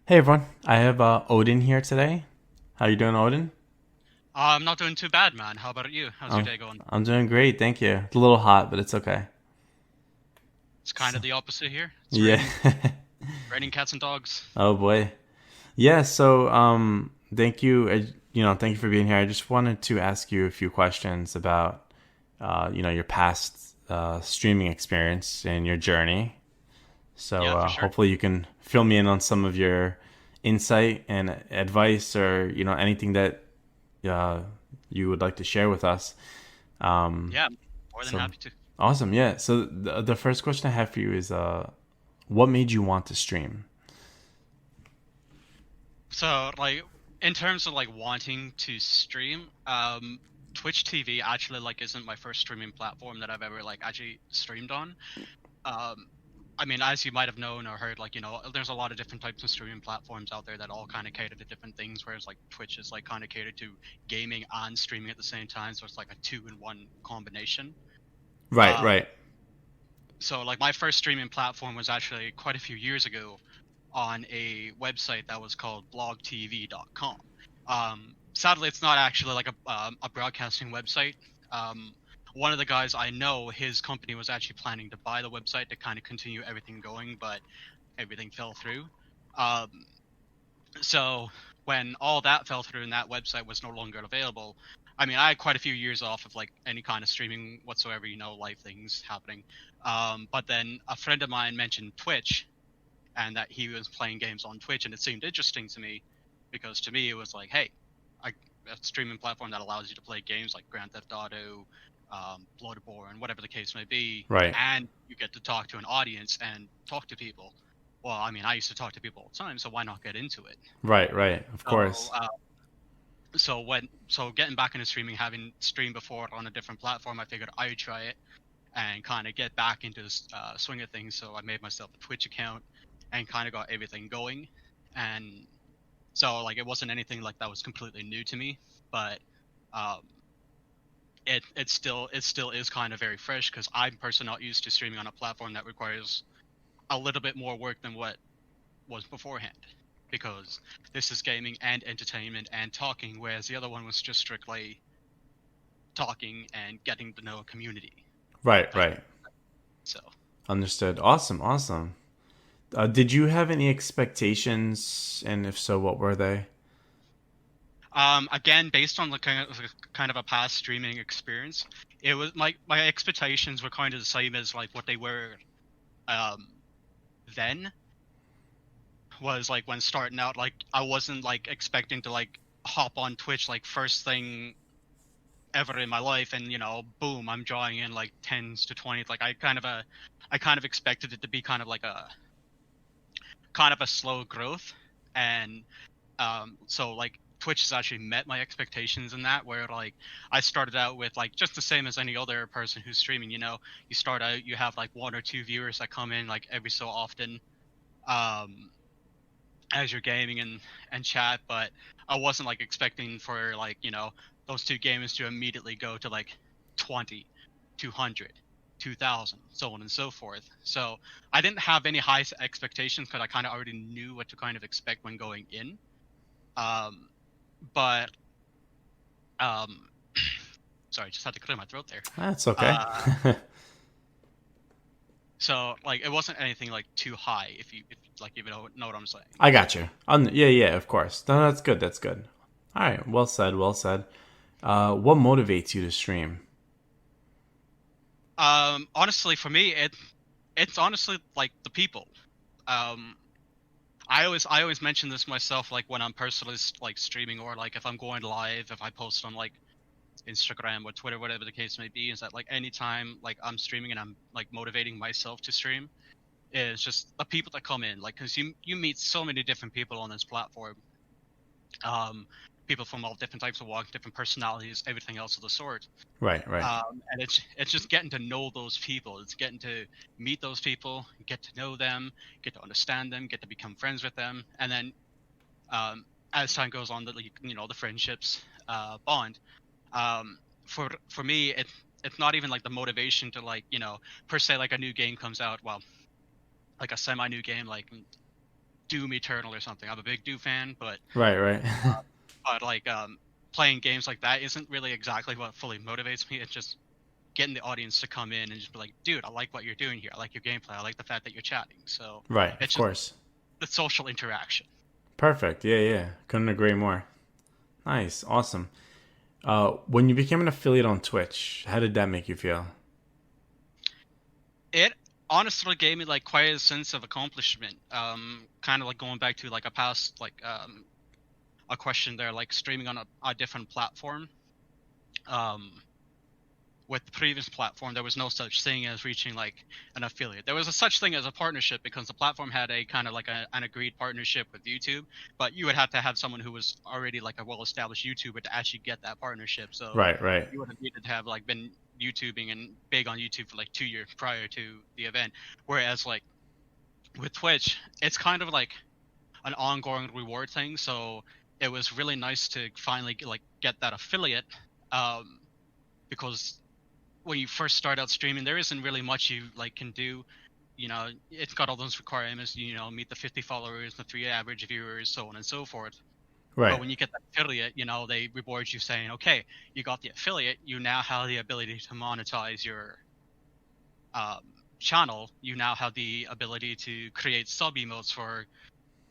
Hey everyone, I have Odin here today. How you doing, Odin? I'm not doing too bad, man. How about you? How's your I'm day going? I'm doing great, thank you. It's a little hot, but it's okay. It's kind So, of the opposite here. It's yeah. raining cats and dogs. Oh boy. Yeah. So thank you. Thank you for being here. I just wanted to ask you a few questions about your past streaming experience and your journey. So Yeah, for sure. hopefully you can fill me in on some of your insight and advice, or anything that uh, you would like to share with us. Um, Yeah, more than so happy to. awesome, yeah. So the first question I have for you is, what made you want to stream? So, in terms of wanting to stream, Twitch TV actually isn't my first streaming platform that I've ever actually streamed on. Um, I mean, as you might have known or heard, there's a lot of different types of streaming platforms out there that all kind of cater to different things. Whereas Twitch is kind of catered to gaming and streaming at the same time, so it's like a two-in-one combination. Right, Um, right. so my first streaming platform was actually quite a few years ago on a website that was called blogtv.com. Sadly, it's not actually a broadcasting website. Um, One of the guys I know, his company was actually planning to buy the website to kind of continue everything going, but everything fell through. Um, so when all that fell through and that website was no longer available, I mean, I had quite a few years off of any kind of streaming whatsoever, life things happening. But then a friend of mine mentioned Twitch and that he was playing games on Twitch, and it seemed interesting to me because to me it was like, hey, I, a streaming platform that allows you to play games like Grand Theft Auto, Bloodborne, whatever the case may be, Right, and you get to talk to an audience and talk to people. Well, I mean, I used to talk to people all the time, so why not get into it? right, right. Of So, course. getting back into streaming, having streamed before on a different platform, I figured I would try it and kind of get back into the swing of things. So I made myself a Twitch account and kind of got everything going. And so it wasn't anything that was completely new to me, but um, it still is kind of very fresh because I'm personally not used to streaming on a platform that requires a little bit more work than what was beforehand. Because this is gaming and entertainment and talking, whereas the other one was just strictly talking and getting to know a community Right, type. right. So, Understood. Awesome, awesome. Did you have any expectations, and if so, what were they? again, based on the kind of a past streaming experience, it was my expectations were kind of the same as what they were um, then. Was when starting out, I wasn't expecting to hop on Twitch first thing ever in my life, and boom, I'm drawing in tens to twenties. I kind of expected it to be kind of a slow growth, and so Twitch has actually met my expectations in that, where I started out with just the same as any other person who's streaming. You start out, you have one or two viewers that come in every so often, um, as you're gaming and chat. But I wasn't expecting for those two gamers to immediately go to 20, 200, 2,000, so on and so forth. So I didn't have any high expectations because I kind of already knew what to kind of expect when going in. Um, but um, sorry, just had to clear my throat there. That's okay. Uh, so it wasn't anything too high, if you know what I'm saying. I got you. Yeah, yeah, of course. No, that's good. That's good. All right. Well said. Well said. What motivates you to stream? Honestly, for me, it's honestly the people. Um, I always mention this myself, when I'm personally streaming, or if I'm going live, if I post on Instagram or Twitter, whatever the case may be, is that anytime I'm streaming and I'm motivating myself to stream, is just the people that come in, because you meet so many different people on this platform. Um, People from all different types of walks, different personalities, everything else of the sort. Right, right, And it's just getting to know those people. It's getting to meet those people, get to know them, get to understand them, get to become friends with them, and then as time goes on, the friendships bond. For me, it's not even the motivation to per se a new game comes out. Well, a semi new game Doom Eternal or something. I'm a big Doom fan, but Right, right. like playing games like that isn't really exactly what fully motivates me. It's just getting the audience to come in and just be like, dude, I like what you're doing here. I like your gameplay. I like the fact that you're chatting. So Right, of it's just course. the social interaction. Perfect. Yeah, yeah. Couldn't agree more. Nice. Awesome. When you became an affiliate on Twitch, how did that make you feel? It honestly gave me like quite a sense of accomplishment. Kind of like going back to like a past like a question there, like streaming on a different platform. Um, with the previous platform, there was no such thing as reaching like an affiliate. There was a such thing as a partnership because the platform had a kind of like an agreed partnership with YouTube, but you would have to have someone who was already like a well-established YouTuber to actually get that partnership. So Right, right. you would have needed to have like been YouTubing and big on YouTube for like 2 years prior to the event. Whereas like with Twitch, it's kind of like an ongoing reward thing. So it was really nice to finally like get that affiliate, um, because when you first start out streaming, there isn't really much you like can do. You know, it's got all those requirements. You know, meet the 50 followers, the 3 average viewers, so on and so forth. But Right. when you get that affiliate, you know, they reward you saying, okay, you got the affiliate, you now have the ability to monetize your um, channel. You now have the ability to create sub emotes for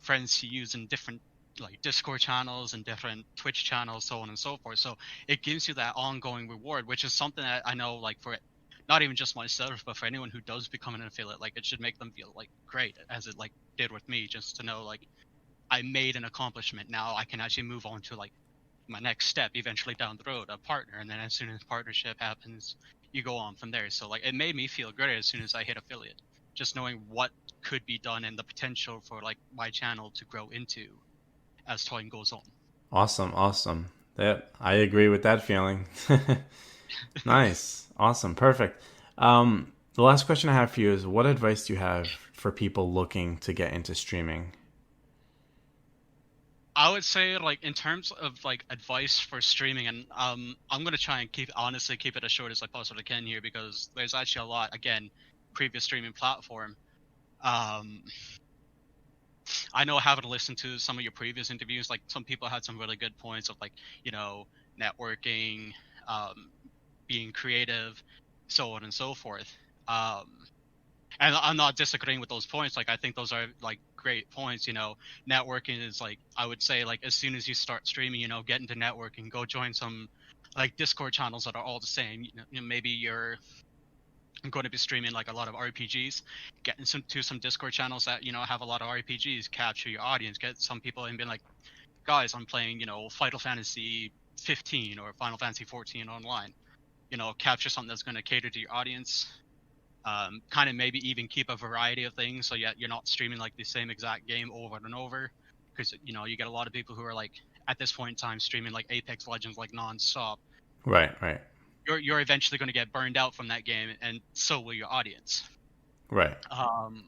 friends to use in different like Discord channels and different Twitch channels, so on and so forth. So it gives you that ongoing reward, which is something that I know, like for not even just myself, but for anyone who does become an affiliate, like it should make them feel like great, as it like did with me, just to know like I made an accomplishment. Now I can actually move on to like my next step eventually down the road, a partner, and then as soon as partnership happens, you go on from there. So like it made me feel great as soon as I hit affiliate, just knowing what could be done and the potential for like my channel to grow into as time goes on. Awesome, awesome. That I agree with that feeling. Nice. Awesome. Perfect. The last question I have for you is what advice do you have for people looking to get into streaming? I would say like in terms of like advice for streaming, and I'm gonna try and keep it as short as I possibly can here because there's actually a lot. Again, previous streaming platform. Um, I know having listened to some of your previous interviews, like some people had some really good points of like, you know, networking, um, being creative, so on and so forth. Um, and I'm not disagreeing with those points. Like I think those are like great points. You know, networking is like I would say like as soon as you start streaming, you know, get into networking, go join some like Discord channels that are all the same. You know maybe you're going to be streaming like a lot of RPGs, get into some Discord channels that you know have a lot of RPGs, capture your audience, get some people and be like, guys, I'm playing Final Fantasy 15 or Final Fantasy 14 online. You know, capture something that's going to cater to your audience. Kind of maybe even keep a variety of things so yet you're not streaming like the same exact game over and over, because you know you get a lot of people who are like at this point in time streaming like Apex Legends like nonstop. Right, right, You're eventually going to get burned out from that game, and so will your audience. right, Um,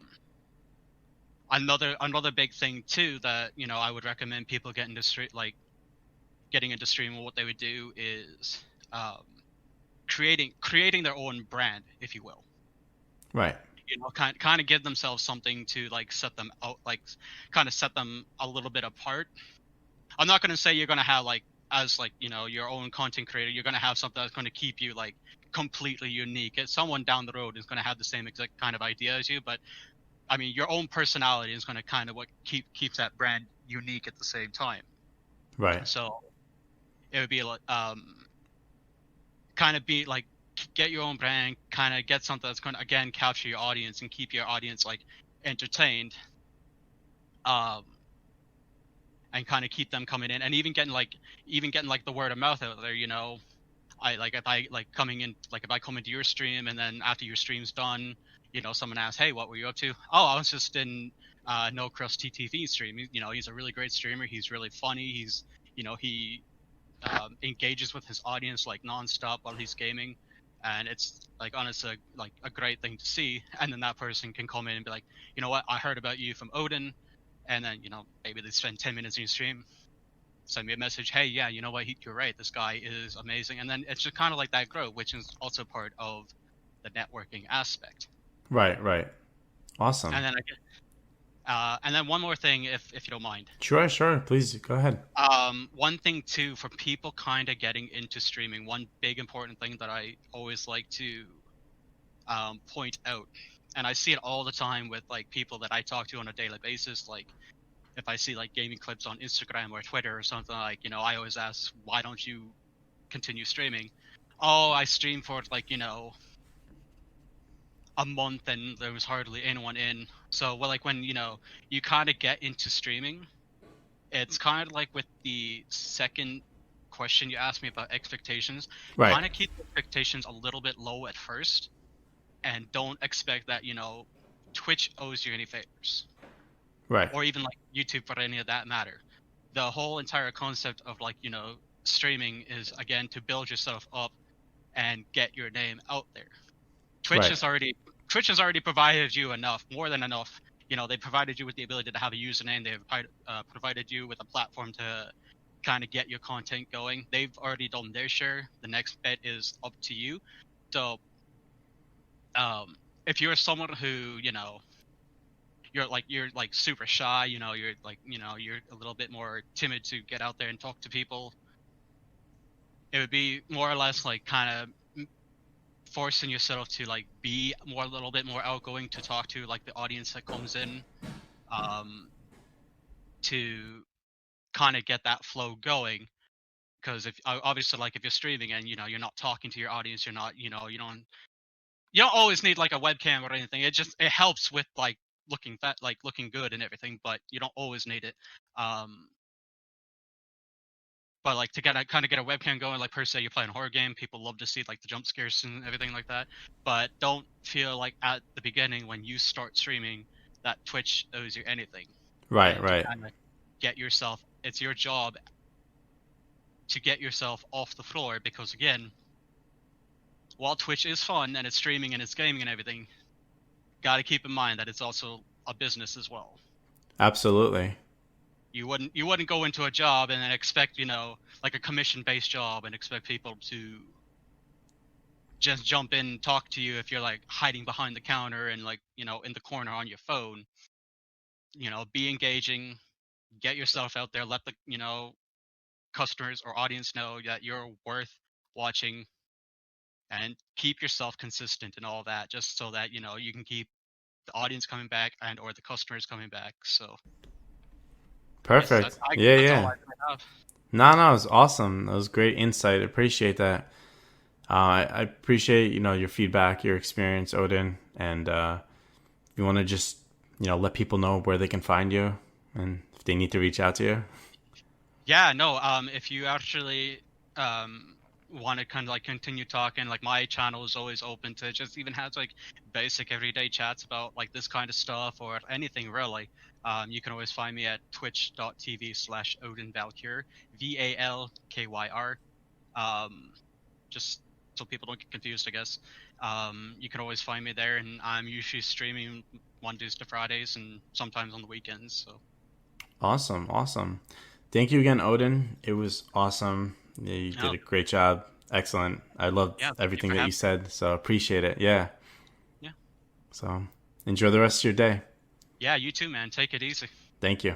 another big thing too that I would recommend people get into getting into streaming. What they would do is um, creating their own brand, if you will. right, Kind of give themselves something to like set them out, like kind of set them a little bit apart. I'm not going to say you're going to have like as like your own content creator, you're going to have something that's going to keep you like completely unique. If someone down the road is going to have the same exact kind of idea as you, but I mean your own personality is going to kind of what keeps that brand unique at the same time. right, So it would be like kind of be like get your own brand, kind of get something that's going to again capture your audience and keep your audience like entertained, um, and kind of keep them coming in, and even getting like the word of mouth out there. I like if I like coming in, like if I come into your stream and then after your stream's done, someone asks, hey, what were you up to? Oh, I was just in No Crust TTV stream. He's a really great streamer. He's really funny. He engages with his audience like nonstop while he's gaming, and it's like honestly like a great thing to see. And then that person can come in and be like, you know what, I heard about you from Odin, and then maybe they spend 10 minutes in your stream, send me a message, hey, yeah, you know what, you're right, this guy is amazing, and then it's just kind of like that growth, which is also part of the networking aspect. right, right. Awesome. And then And then one more thing, if you don't mind. Sure, sure. Please go ahead. One thing too for people kind of getting into streaming, one big important thing that I always like to point out, and I see it all the time with like people that I talk to on a daily basis. Like if I see like gaming clips on Instagram or Twitter or something, like I always ask, why don't you continue streaming? Oh, I stream for like a month and there was hardly anyone in. So well, like when you kind of get into streaming, it's kind of like with the second question you asked me about expectations. Right, Kind of keep expectations a little bit low at first, and don't expect that Twitch owes you any favors, right, or even like YouTube for any of that matter. The whole entire concept of like streaming is again to build yourself up and get your name out there. Twitch right, has already Twitch has already provided you enough, more than enough. They provided you with the ability to have a username. They've provided you with a platform to kind of get your content going. They've already done their share. The next bet is up to you. So, if you're someone who you're like super shy, you're like you're a little bit more timid to get out there and talk to people, it would be more or less like kind of forcing yourself to like be a little bit more outgoing to talk to like the audience that comes in, to kind of get that flow going. Because if obviously like if you're streaming and you're not talking to your audience, you're not you don't always need like a webcam or anything. It helps with like looking fat, like looking good and everything, but you don't always need it. um but like to kind of get a webcam going, like per se you're playing a horror game, people love to see like the jump scares and everything like that. But don't feel like at the beginning when you start streaming that Twitch owes you anything. right, And to right, kind of get yourself, it's your job to get yourself off the floor, because again, while Twitch is fun and it's streaming and it's gaming and everything, got to keep in mind that it's also a business as well. absolutely. You wouldn't go into a job and then expect like a commission based job and expect people to just jump in and talk to you if you're like hiding behind the counter and like in the corner on your phone. Be engaging, get yourself out there, let the customers or audience know that you're worth watching, and keep yourself consistent and all that, just so that you can keep the audience coming back and or the customers coming back. So yes, Perfect. Yeah, that's all yeah. I have. No, no, it was awesome. That was great insight. I appreciate that. I appreciate your feedback, your experience, Odin, and you want to just let people know where they can find you and if they need to reach out to you. Yeah, no, if you actually want to kind of like continue talking, like my channel is always open to just even have like basic everyday chats about like this kind of stuff or anything really. You can always find me at twitch.tv/OdinValkyr, VALKYR. Just so people don't get confused, I guess. You can always find me there, and I'm usually streaming Mondays to Fridays and sometimes on the weekends. So Awesome, awesome. Thank you again, Odin. It was awesome. Yeah, you did no, a great job. Excellent. I loved yeah, thank you everything for that you having said, so appreciate it. Yeah. me. Yeah, So enjoy the rest of your day. yeah, you too, man. Take it easy. Thank you.